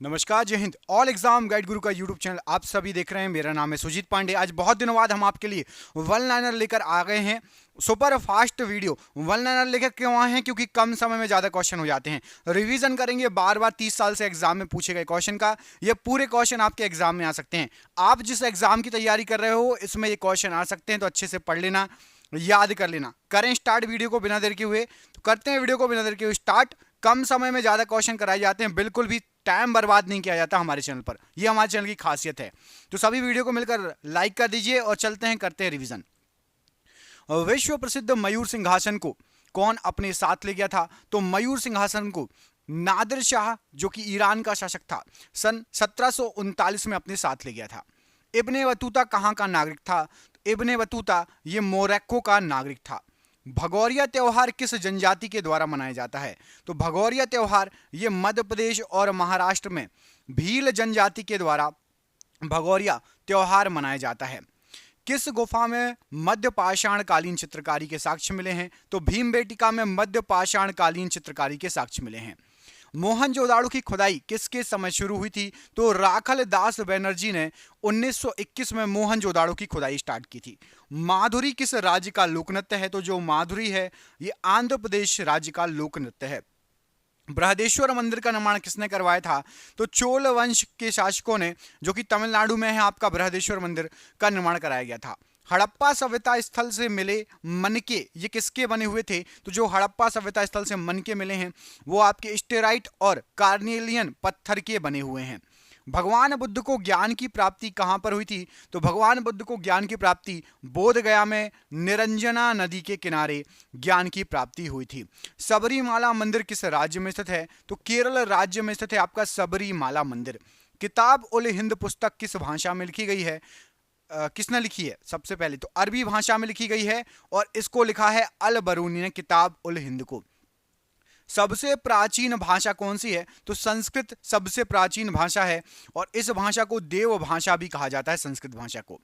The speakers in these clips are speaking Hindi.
नमस्कार, जय हिंद। ऑल एग्जाम गाइड गुरु का यूट्यूब चैनल आप सभी देख रहे हैं। मेरा नाम है सुजीत पांडे। आज बहुत दिनों बाद हम आपके लिए वन लाइनर लेकर आ गए हैं। Super fast video. One liner लेकर क्यों आए हैं? क्योंकि कम समय में ज़्यादा क्वेश्चन हो जाते हैं। रिवीजन करेंगे बार बार 30 साल से एग्जाम में पूछे गए क्वेश्चन का। ये पूरे क्वेश्चन आपके एग्जाम में आ सकते हैं। आप जिस एग्जाम की तैयारी कर रहे हो इसमें ये क्वेश्चन आ सकते हैं, तो अच्छे से पढ़ लेना, याद कर लेना। करें स्टार्ट वीडियो को बिना देर के हुए, तो करते हैं वीडियो को बिना देर के हुए स्टार्ट। कम समय में ज़्यादा क्वेश्चन कराए जाते हैं, बिल्कुल भी टाइम बर्बाद नहीं किया जाता हमारे चैनल पर। यह हमारे चैनल की खासियत है। तो सभी वीडियो को मिलकर लाइक कर दीजिए और चलते हैं, करते हैं रिवीजन। विश्व प्रसिद्ध मयूर सिंहासन को कौन अपने साथ ले गया था? तो मयूर सिंहासन को नादिर शाह, जो कि ईरान का शासक था, सन 1739 में अपने साथ ले गया था। इब्ने बतूता कहाँ का नागरिक था? इब्ने बतूता ये मोरक्को का नागरिक था। भगौरिया त्योहार किस जनजाति के द्वारा मनाया जाता है? तो भगौरिया त्योहार ये मध्य प्रदेश और महाराष्ट्र में भील जनजाति के द्वारा भगौरिया त्योहार मनाया जाता है। किस गुफा में मध्य पाषाण कालीन चित्रकारी के साक्ष्य मिले हैं? तो भीमबेटिका में मध्य पाषाण कालीन चित्रकारी के साक्ष्य मिले हैं। मोहनजोदाड़ो की खुदाई किसके समय शुरू हुई थी? तो राखल दास बनर्जी ने 1921 में मोहनजोदाड़ो की खुदाई स्टार्ट की थी। माधुरी किस राज्य का लोक नृत्य है? तो जो माधुरी है ये आंध्र प्रदेश राज्य का लोक नृत्य है। बृहदेश्वर मंदिर का निर्माण किसने करवाया था? तो चोल वंश के शासकों ने, जो कि तमिलनाडु में है आपका बृहदेश्वर मंदिर का निर्माण कराया गया था। हड़प्पा सभ्यता स्थल से मिले मनके ये किसके बने हुए थे? तो जो हड़प्पा सभ्यता स्थल से मनके मिले हैं वो आपके स्टेराइट और कार्नेलियन पत्थर के बने हुए हैं। भगवान बुद्ध को ज्ञान की प्राप्ति कहाँ पर हुई थी? तो भगवान बुद्ध को ज्ञान की प्राप्ति बोध गया में निरंजना नदी के किनारे ज्ञान की प्राप्ति हुई थी। सबरीमाला मंदिर किस राज्य में स्थित है? तो केरल राज्य में स्थित है आपका सबरीमाला मंदिर। किताब उल हिंद पुस्तक किस भाषा में लिखी गई है? किसने लिखी है? सबसे पहले तो अरबी भाषा में लिखी गई है और इसको लिखा है अल बरूनी ने, किताब उल हिंद को। सबसे प्राचीन भाषा कौन सी है? तो संस्कृत सबसे प्राचीन भाषा है और इस भाषा को देव भाषा भी कहा जाता है, संस्कृत भाषा को।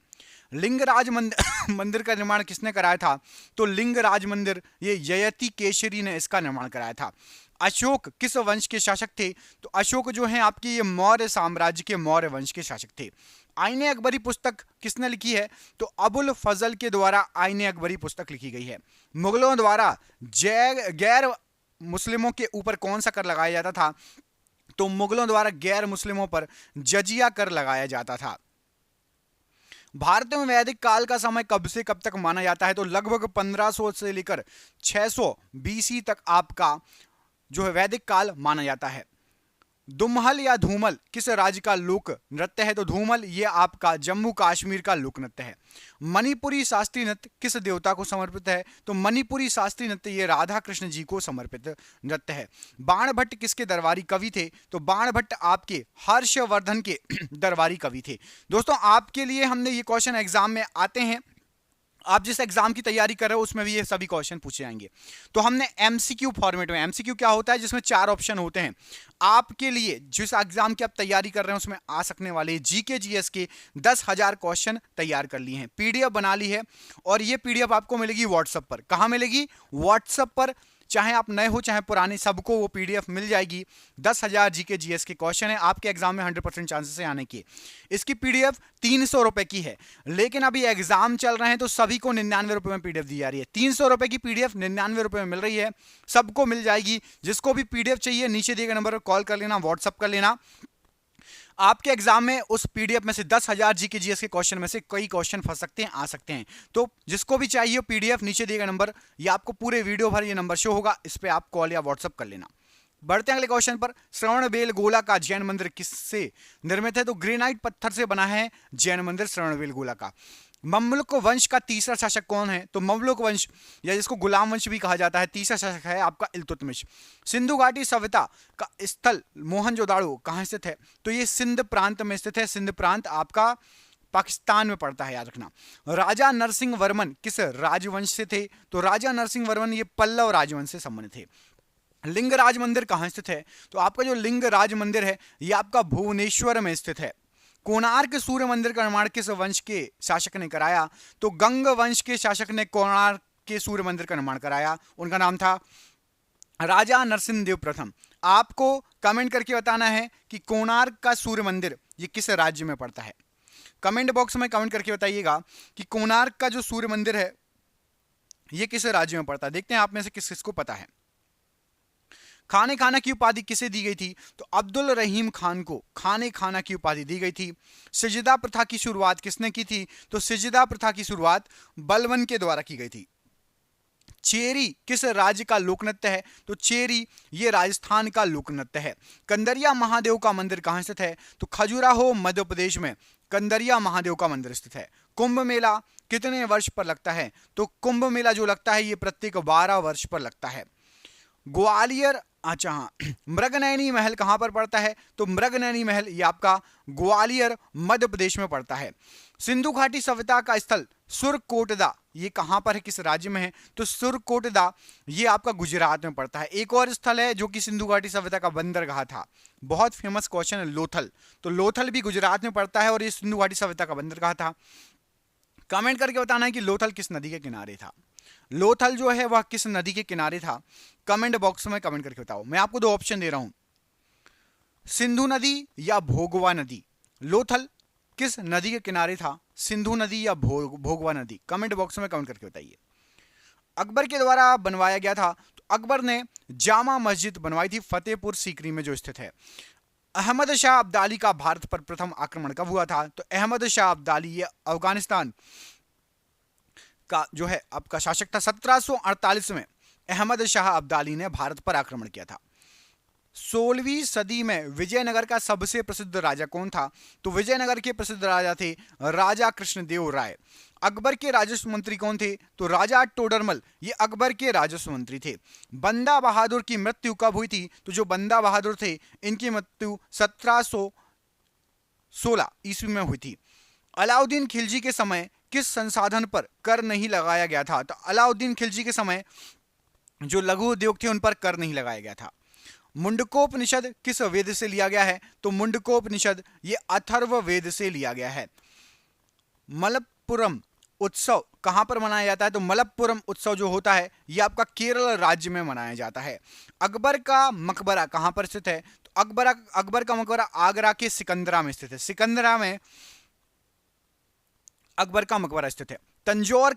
लिंगराज मंदिर का निर्माण किसने कराया था? तो लिंगराज मंदिर ये ययति केशरी ने इसका निर्माण कराया था। अशोक किस वंश के शासक थे? तो अशोक जो है आपके ये मौर्य साम्राज्य के मौर्य वंश के शासक थे। आईने अकबरी पुस्तक किसने लिखी है? तो अबुल फजल के द्वारा आईने अकबरी पुस्तक लिखी गई है। मुगलों द्वारा गैर मुस्लिमों के ऊपर कौन सा कर लगाया जाता था? तो मुगलों द्वारा गैर मुस्लिमों पर जजिया कर लगाया जाता था। भारत में वैदिक काल का समय कब से कब तक माना जाता है? तो लगभग 1500 से लेकर 600 बीसी तक आपका जो है वैदिक काल माना जाता है। दुमहल या धूमल किस राज्य का लोक नृत्य है? तो धूमल ये आपका जम्मू कश्मीर का लोक नृत्य है। मणिपुरी शास्त्रीय नृत्य किस देवता को समर्पित है? तो मणिपुरी शास्त्रीय नृत्य ये राधा कृष्ण जी को समर्पित नृत्य है। बाण भट्ट किसके दरबारी कवि थे? तो बाण भट्ट आपके हर्षवर्धन के दरबारी कवि थे। दोस्तों आपके लिए हमने ये क्वेश्चन एग्जाम में आते हैं, आप जिस एग्जाम की तैयारी कर रहे हो उसमें भी ये सभी क्वेश्चन पूछे जाएंगे। तो हमने एमसीक्यू फॉर्मेट में, एमसीक्यू क्या होता है? जिसमें 4 ऑप्शन होते हैं। आपके लिए जिस एग्जाम की आप तैयारी कर रहे हैं उसमें आ सकने वाले जीके जीएस के 10,000 क्वेश्चन तैयार कर लिए हैं, पीडीएफ बना ली है और ये पीडीएफ आपको मिलेगी व्हाट्सएप पर। कहाँ मिलेगी? व्हाट्सएप पर। चाहे आप नए हो चाहे पुराने, सबको वो पीडीएफ मिल जाएगी। 10,000 जीके जीएस के क्वेश्चन है, आपके एग्जाम में 100% चांसेस है आने की। इसकी पीडीएफ 300 रुपए की है, लेकिन अभी एग्जाम चल रहे हैं तो सभी को 99 रुपए में पीडीएफ दी जा रही है। 300 रुपए की पीडीएफ 99 रुपए में मिल रही है, सबको मिल जाएगी। जिसको भी पीडीएफ चाहिए नीचे दिए गए नंबर पर कॉल कर लेना, व्हाट्सअप कर लेना। आपके एग्जाम में उस पीडीएफ में से 10,000 जीके जीएस के क्वेश्चन में से कई क्वेश्चन फंस सकते हैं, आ सकते हैं। तो जिसको भी चाहिए पीडीएफ नीचे दिए गए नंबर, या आपको पूरे वीडियो भर ये नंबर शो होगा, इस पे आप कॉल या व्हाट्सअप कर लेना। बढ़ते हैं अगले क्वेश्चन पर। श्रवणबेलगोला का जैन मंदिर किससे निर्मित है? तो ग्रेनाइट पत्थर से बना है जैन मंदिर श्रवणबेलगोला का। ममलुक वंश का तीसरा शासक कौन है? तो ममलुक वंश या जिसको गुलाम वंश भी कहा जाता है, तीसरा शासक है आपका इल्तुतमिश। सिंधु घाटी सभ्यता का स्थल मोहनजोदाड़ो कहाँ स्थित है? तो ये सिंध प्रांत में स्थित है। सिंध प्रांत आपका पाकिस्तान में पड़ता है, याद रखना। राजा नरसिंह वर्मन किस राजवंश से थे? तो राजा नरसिंह वर्मन ये पल्लव राजवंश से संबंधित थे। लिंगराज मंदिर कहाँ स्थित है? तो आपका जो लिंगराज मंदिर है ये आपका भुवनेश्वर में स्थित है। कोणार्क सूर्य मंदिर का निर्माण किस वंश के शासक ने कराया? तो गंग वंश के शासक ने कोणार्क के सूर्य मंदिर का निर्माण कराया। उनका नाम था राजा नरसिंह देव प्रथम। आपको कमेंट करके बताना है कि कोणार्क का सूर्य मंदिर ये किस राज्य में पड़ता है। कमेंट बॉक्स में कमेंट करके बताइएगा कि कोणार्क का जो सूर्य मंदिर है ये किस राज्य में पड़ता है। देखते हैं आप में से किस किस को पता है। खाने खाना की उपाधि किसे दी गई थी? तो अब्दुल रहीम खान को खाने खाना की उपाधि दी गई थी। सिजदा प्रथा की शुरुआत किसने की थी? तो सिजदा प्रथा की शुरुआत बलबन के द्वारा की गई थी। चेरी किस राज्य का लोक नृत्य है? तो चेरी ये राजस्थान का लोक नृत्य है। कंदरिया महादेव का मंदिर कहां स्थित है? तो खजुराहो मध्य प्रदेश में कंदरिया महादेव का मंदिर स्थित है। कुंभ मेला कितने वर्ष पर लगता है? तो कुंभ मेला जो लगता है ये प्रत्येक 12 वर्ष पर लगता है। ग्वालियर अच्छा हाँ, मृगनयनी महल कहां पर पड़ता है? तो मृगनयनी महल ये आपका ग्वालियर मध्य प्रदेश में पड़ता है। सिंधु घाटी सभ्यता का स्थल सुरकोटदा ये कहां पर है, किस राज्य में है? तो सुरकोटदा ये आपका गुजरात में पड़ता है। एक और स्थल है जो कि सिंधु घाटी सभ्यता का बंदरगाह था, बहुत फेमस क्वेश्चन है, लोथल। तो लोथल भी गुजरात में पड़ता है और ये सिंधु घाटी सभ्यता का बंदरगाह था। कमेंट करके बताना है कि लोथल किस नदी के किनारे था। लोथल जो है वह किस नदी के किनारे था, कमेंट बॉक्स में कमेंट करके बताओ। मैं आपको 2 ऑप्शन दे रहा हूं, सिंधु नदी या भोगवा नदी। लोथल किस नदी के किनारे था, सिंधु नदी या भोगवा नदी? कमेंट बॉक्स में कमेंट करके बताइए। अकबर के द्वारा बनवाया गया था, तो अकबर ने जामा मस्जिद बनवाई थी फतेहपुर सीकरी में जो स्थित है। अहमद शाह अब्दाली का भारत पर प्रथम आक्रमण कब हुआ था? तो अहमद शाह अब्दाली ये अफगानिस्तान का जो है आपका शासक था। 1748 में अहमद शाह अब्दाली ने भारत पर आक्रमण किया था। 16वीं सदी में विजयनगर का सबसे प्रसिद्ध राजा कौन था? तो विजयनगर के प्रसिद्ध राजा थे राजा कृष्णदेव राय। अकबर के राजस्व मंत्री कौन थे? तो राजा टोडरमल ये अकबर के राजस्व मंत्री थे। बंदा बहादुर की मृत्यु कब हुई थी? तो जो बंदा बहादुर थे इनकी मृत्यु 1716 ईस्वी में हुई थी। अलाउद्दीन खिलजी के समय किस संसाधन पर कर नहीं लगाया गया था? तो अलाउद्दीन खिलजी के समय जो लघु उद्योग थे उन पर कर नहीं लगाया गया था। मुंडकोपनिषद किस वेद से लिया गया है? तो मुंडकोपनिषद ये अथर्व वेद से लिया गया है। मलप्पुरम उत्सव कहां पर मनाया जाता है? तो मलप्पुरम उत्सव जो होता है ये आपका केरल राज्य में मनाया जाता है। अकबर का मकबरा कहां पर स्थित है? तो अकबर का मकबरा आगरा के सिकंदरा में स्थित है। सिकंदरा में अकबर का मकबरा स्थित है। तंजौर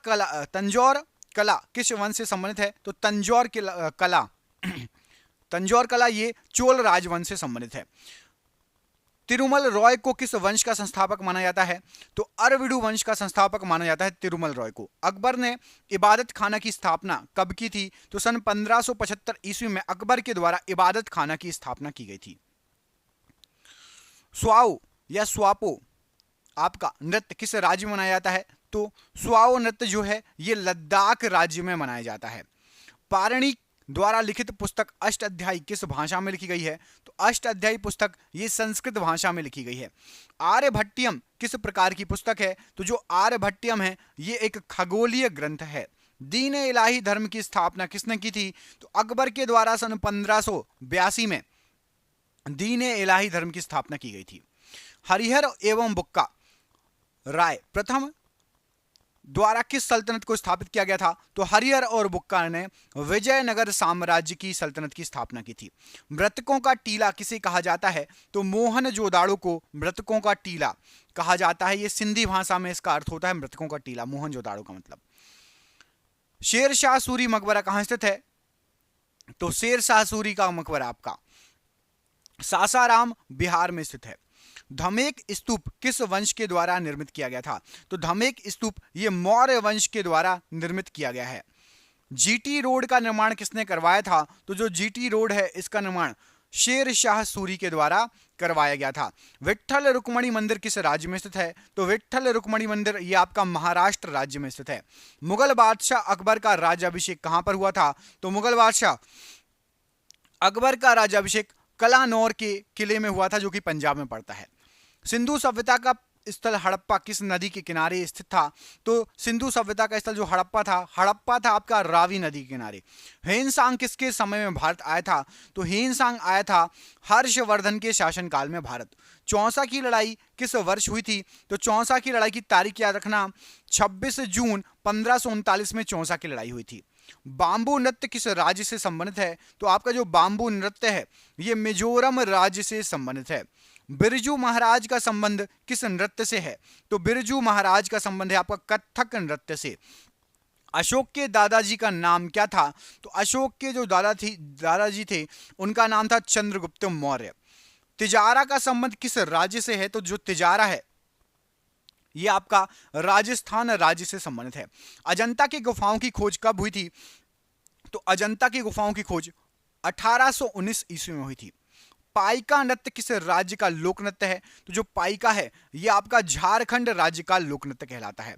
कला किस वंश से संबंधित है? तो तंजौर कला ये चोल राजवंश से संबंधित है। तिरुमल रॉय को किस वंश का संस्थापक माना जाता है? तो अरविडू वंश का संस्थापक माना जाता है तिरुमल रॉय को। अकबर ने इबादत खाना की स्थापना कब की थी? तो सन 1575 ईस्वी में अकबर के द्वारा इबादत खाना की स्थापना की गई थी। स्वाओ या स्वापो आपका नृत्य किस राज्य में मनाया जाता है? तो स्वाओ नृत्य जो है ये लद्दाख राज्य में मनाया जाता है। पारणिक द्वारा लिखित पुस्तक अष्टाध्यायी किस भाषा में लिखी गई है? तो अष्टाध्यायी पुस्तक ये संस्कृत भाषा में लिखी गई है। आर्यभट्टियम किस प्रकार की पुस्तक है? तो जो आर्यभट्टियम है ये एक खगोलीय ग्रंथ है। दीन इलाही धर्म की स्थापना किसने की थी? तो अकबर के द्वारा सन 1582 में दीन इलाही धर्म की स्थापना की गई थी। हरिहर एवं बुक्का राय प्रथम द्वारा किस सल्तनत को स्थापित किया गया था? तो हरिहर और बुक्का ने विजयनगर साम्राज्य की सल्तनत की स्थापना की थी। मृतकों का टीला किसे कहा जाता है? तो मोहनजोदाड़ो को मृतकों का टीला कहा जाता है। यह सिंधी भाषा में इसका अर्थ होता है मृतकों का टीला, मोहनजोदाड़ो का मतलब। शेर शाह सूरी मकबरा कहां स्थित है? तो शेर शाह सूरी का मकबरा आपका सासाराम बिहार में स्थित है। धमेक स्तूप किस वंश के द्वारा निर्मित किया गया था? तो धमेक स्तूप ये मौर्य वंश के द्वारा निर्मित किया गया है। जीटी रोड का निर्माण किसने करवाया था? तो जो जीटी रोड है इसका निर्माण शेर शाह सूरी के द्वारा करवाया गया था। विट्ठल रुक्मणी मंदिर किस राज्य में स्थित है? तो विट्ठल रुक्मणी मंदिर ये आपका महाराष्ट्र राज्य में स्थित है। मुगल बादशाह अकबर का राज्याभिषेक कहां पर हुआ था? तो मुगल बादशाह अकबर का राज्याभिषेक कलानौर के किले में हुआ था जो कि पंजाब में पड़ता है। सिंधु सभ्यता का स्थल हड़प्पा किस नदी के किनारे स्थित था? तो सिंधु सभ्यता का स्थल जो हड़प्पा था आपका रावी नदी के किनारे। हेनसांग किसके समय में भारत आया था? तो हेनसांग आया था हर्षवर्धन के शासनकाल में भारत। चौसा की लड़ाई किस वर्ष हुई थी? तो चौसा की लड़ाई की तारीख याद रखना 26 जून 1539 में चौसा की लड़ाई हुई थी। बाम्बू नृत्य किस राज्य से संबंधित है? तो आपका जो बाम्बू नृत्य है ये मिजोरम राज्य से संबंधित है। बिरजू महाराज का संबंध किस नृत्य से है? तो बिरजू महाराज का संबंध है आपका कथक नृत्य से। अशोक के दादाजी का नाम क्या था? तो अशोक के जो दादाजी थे उनका नाम था चंद्रगुप्त मौर्य। तिजारा का संबंध किस राज्य से है? तो जो तिजारा है ये आपका राजस्थान राज्य से संबंधित है। अजंता की गुफाओं की खोज कब हुई थी? तो अजंता की गुफाओं की खोज 1819 ईस्वी में हुई थी। पाइका नृत्य किस राज्य का लोक नृत्य है? तो जो पाइका है यह आपका झारखंड राज्य का लोक नृत्य कहलाता है।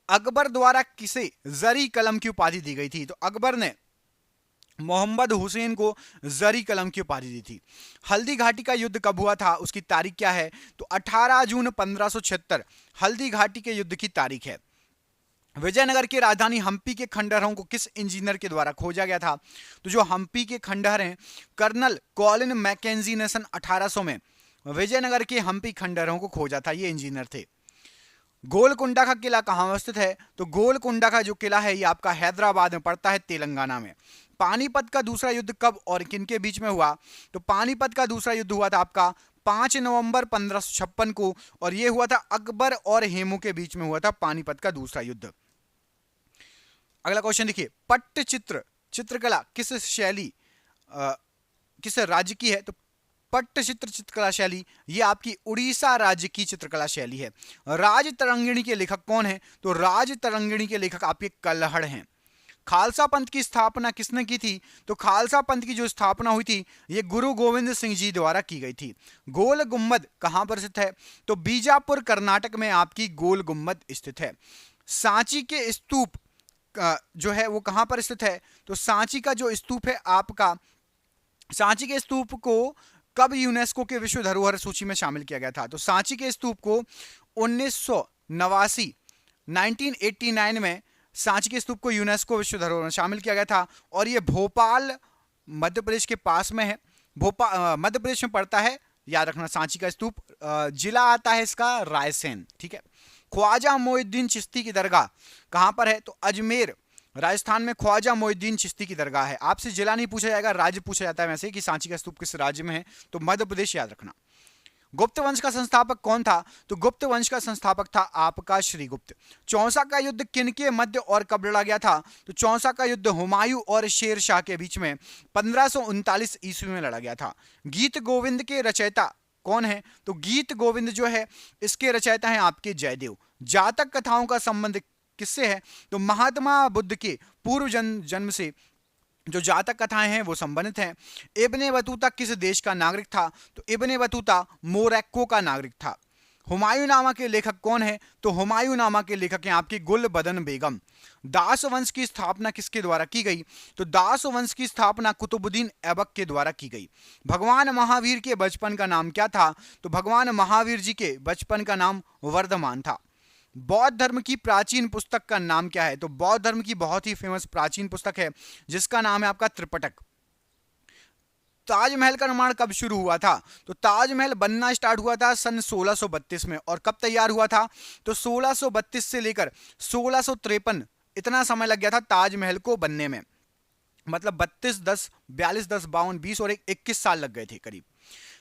अकबर द्वारा किसे जरी कलम की उपाधि दी गई थी? तो अकबर ने मोहम्मद हुसैन को जरी कलम की उपाधि दी थी। हल्दी घाटी का युद्ध कब हुआ था? उसकी तारीख क्या है? तो 18 जून 1576 हल्दी घाटी के युद्ध की तारीख है। विजयनगर की राजधानी हम्पी के खंडहरों को किस इंजीनियर के द्वारा खोजा गया था? तो जो हम्पी के खंडहर हैं कर्नल कॉलिन मैकेंजी ने सन 1800 में विजयनगर के हम्पी खंडहरों को खोजा था, ये इंजीनियर थे। गोलकुंडा का किला कहाँ स्थित है? तो गोलकुंडा का जो किला है ये आपका हैदराबाद में पड़ता है, तेलंगाना में। पानीपत का दूसरा युद्ध कब और किन के बीच में हुआ? तो पानीपत का दूसरा युद्ध हुआ था आपका 5 नवंबर 1556 को, और यह हुआ था अकबर और हेमू के बीच में हुआ था पानीपत का दूसरा युद्ध। अगला क्वेश्चन देखिए, पट्टचित्र चित्रकला किस शैली किस राज्य की है? तो पट्टचित्र चित्रकला शैली ये आपकी उड़ीसा राज्य की चित्रकला शैली है। राज तरंगिणी के लेखक कौन है? तो राज तरंगिणी के लेखक आपके कल्हड़ हैं। खालसा पंथ की स्थापना किसने की थी? तो खालसा पंथ की जो स्थापना हुई थी ये गुरु गोविंद सिंह जी द्वारा की गई थी। गोल गुम्बद कहां पर स्थित है? तो बीजापुर कर्नाटक में आपकी गोल गुम्बद स्थित है। सांची के स्तूप जो है वो कहां पर स्थित है? तो सांची का जो स्तूप है आपका, सांची के स्तूप को कब यूनेस्को के विश्व धरोहर सूची में शामिल किया गया था? तो सांची के स्तूप को 1989 में सांची के स्तूप को यूनेस्को विश्व धरोहर में शामिल किया गया था, और ये भोपाल मध्य प्रदेश के पास में है, मध्य प्रदेश में पड़ता है, याद रखना। सांची का स्तूप जिला आता है इसका रायसेन, ठीक है। ख्वाजा मोइनुद्दीन चिश्ती की दरगाह कहां पर है? तो अजमेर राजस्थान में ख्वाजा मोइनुद्दीन चिश्ती की दरगाह है। आपसे जिला नहीं पूछा जाएगा, राज्य पूछा जाता है वैसे कि सांची का स्तूप किस राज्य में है, तो मध्य प्रदेश याद रखना। गुप्त वंश का संस्थापक कौन था? तो गुप्त वंश का संस्थापक था आपका श्रीगुप्त। चौसा का युद्ध किनके मध्य और कब लड़ा गया था? तो चौसा का युद्ध हुमायूं और शेर शाह के बीच में 1539 ईस्वी में लड़ा गया था। गीत गोविंद के रचयिता कौन है? तो गीत गोविंद जो है इसके रचयिता हैं आपके जयदेव। जातक कथाओं का संबंध किससे है? तो महात्मा बुद्ध के पूर्व जन्म से जो जातक कथाएं हैं वो संबंधित हैं। इब्ने बतूता किस देश का नागरिक था? तो इब्ने बतूता मोरक्को का नागरिक था। हुमायूंनामा के लेखक कौन है? तो हुमायूंनामा के लेखक हैं आपकी गुलबदन बेगम। दास वंश की स्थापना किसके द्वारा की गई? तो दास वंश की स्थापना कुतुबुद्दीन ऐबक के द्वारा की गई। भगवान महावीर के बचपन का नाम क्या था? तो भगवान महावीर जी के बचपन का नाम वर्धमान था। बौद्ध धर्म की प्राचीन पुस्तक का नाम क्या है? तो बौद्ध धर्म की बहुत ही फेमस प्राचीन पुस्तक है जिसका नाम है आपका त्रिपिटक। ताजमहल का निर्माण कब शुरू हुआ था? तो ताजमहल बनना स्टार्ट हुआ था सन 1632 में, और कब तैयार हुआ था? तो 1632 से लेकर 1653 इतना समय लग गया था ताजमहल को बनने में, मतलब 32 10 42 10 52 20 और 21 साल लग गए थे करीब।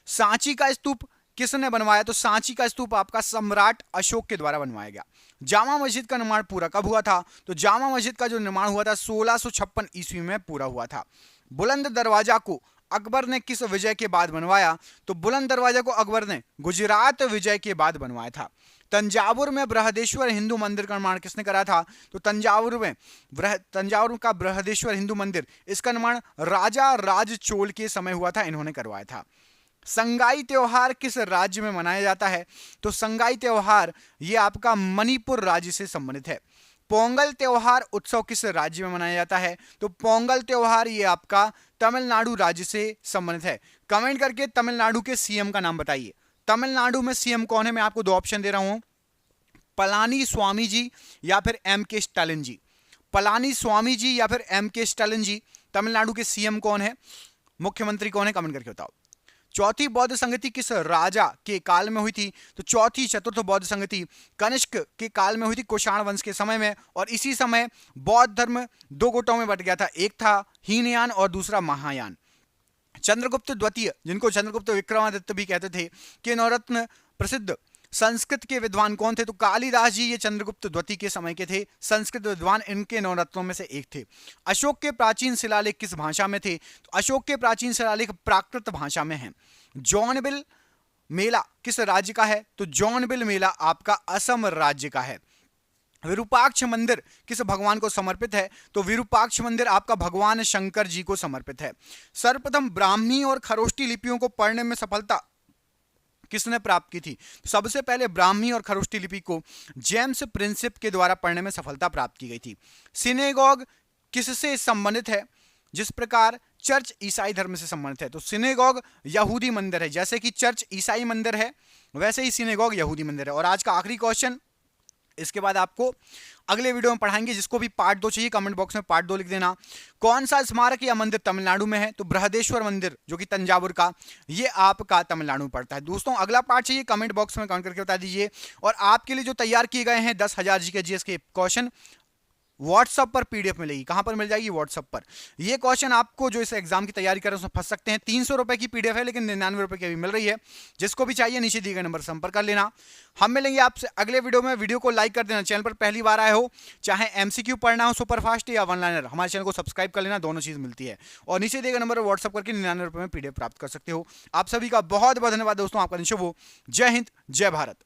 सांची का स्तूप किसने बनवाया? तो सांची का स्तूप आपका सम्राट अशोक के द्वारा बनवाया गया। जामा मस्जिद का निर्माण पूरा कब हुआ था? तो जामा मस्जिद का जो निर्माण हुआ था 1656 ईस्वी में पूरा हुआ था। बुलंद दरवाजा को अकबर ने किस विजय के बाद बनवाया? तो बुलंद दरवाजा को अकबर ने गुजरात विजय के बाद बनवाया था। तंजावुर में बृहदेश्वर हिंदू मंदिर का निर्माण किसने करा था? तो तंजावुर का बृहदेश्वर हिंदू मंदिर, इसका निर्माण राजा राज चोल के समय हुआ था, इन्होंने करवाया था। संगाई त्योहार किस राज्य में मनाया जाता है? तो संगाई त्योहार ये आपका मणिपुर राज्य से संबंधित है। पोंगल त्योहार उत्सव किस राज्य में मनाया जाता है? तो पोंगल त्योहार ये आपका तमिलनाडु राज्य से संबंधित है। कमेंट करके तमिलनाडु के सीएम का नाम बताइए। तमिलनाडु में सीएम कौन है? मैं आपको दो ऑप्शन दे रहा हूं, पलानी स्वामी जी या फिर एम.के. स्टालिन जी। पलानी स्वामी जी या फिर एम.के. स्टालिन जी, तमिलनाडु के सीएम कौन है, मुख्यमंत्री कौन है? कमेंट करके बताओ। चौथी बौद्ध संगति किस राजा के काल में हुई थी? तो चौथी चतुर्थ बौद्ध संगति कनिष्क के काल में हुई थी, कुषाण वंश के समय में। और इसी समय बौद्ध धर्म दो गुटों में बट गया था, एक था हीनयान और दूसरा महायान। चंद्रगुप्त द्वितीय, जिनको चंद्रगुप्त विक्रमादित्य भी कहते थे, के नवरत्न प्रसिद्ध संस्कृत के विद्वान कौन थे? तो कालिदास जी ये चंद्रगुप्त द्वितीय के समय के थे, संस्कृत विद्वान इनके नवरत्नों में से एक थे। अशोक के प्राचीन शिलालेख किस भाषा में थे? तो अशोक के प्राचीन शिलालेख प्राकृत भाषा में हैं। जॉनबिल मेला किस राज्य का है? तो जॉनबिल मेला आपका असम राज्य का है। विरूपाक्ष मंदिर किस भगवान को समर्पित है? तो विरूपाक्ष मंदिर आपका भगवान शंकर जी को समर्पित है। सर्वप्रथम ब्राह्मी और खरोष्टी लिपियों को पढ़ने में सफलता किसने प्राप्त की थी? तो सबसे पहले ब्राह्मी और खरोष्टी लिपि को जेम्स प्रिंसिप के द्वारा पढ़ने में सफलता प्राप्त की गई थी। सिनेगॉग किससे संबंधित है? जिस प्रकार चर्च ईसाई धर्म से संबंधित है, तो सिनेगॉग यहूदी मंदिर है। जैसे कि चर्च ईसाई मंदिर है, वैसे ही सिनेगॉग यहूदी मंदिर है। और आज का आखिरी क्वेश्चन, इसके बाद आपको अगले वीडियो में पढ़ाएंगे, जिसको भी पार्ट 2 चाहिए कमेंट बॉक्स में पार्ट 2 लिख देना। कौन सा स्मारक या मंदिर तमिलनाडु में है? तो बृहदेश्वर मंदिर, जो कि तंजावुर का, ये आपका तमिलनाडु में पड़ता है। दोस्तों अगला पार्ट चाहिए कमेंट बॉक्स में कमेंट करके बता दीजिए। और आपके लिए जो तैयार किए गए हैं 10,000 जी के जीएस के क्वेश्चन व्हाट्सएप पर पीडीएफ मिलेगी। कहां पर मिल जाएगी? व्हाट्सएप पर। ये क्वेश्चन आपको जो इस एग्जाम की तैयारी कर रहे हैं उसमें फंस सकते हैं। 300 रुपए की पीडीएफ है, लेकिन 99 रुपए की अभी मिल रही है। जिसको भी चाहिए नीचे दिए गए नंबर संपर्क कर लेना। हम मिलेंगे आपसे अगले वीडियो में। वीडियो को लाइक कर देना। चैनल पर पहली बार आए हो, चाहे एमसीक्यू पढ़ना हो सुपरफास्ट या वन लाइनर, हमारे चैनल को सब्सक्राइब कर लेना, दोनों चीज मिलती है। और नीचे दिए गए नंबर पर व्हाट्सएप करके 99 रुपए में पीडीएफ प्राप्त कर सकते हो। आप सभी का बहुत बहुत धन्यवाद दोस्तों, आपका दिन शुभ हो। जय हिंद, जय भारत।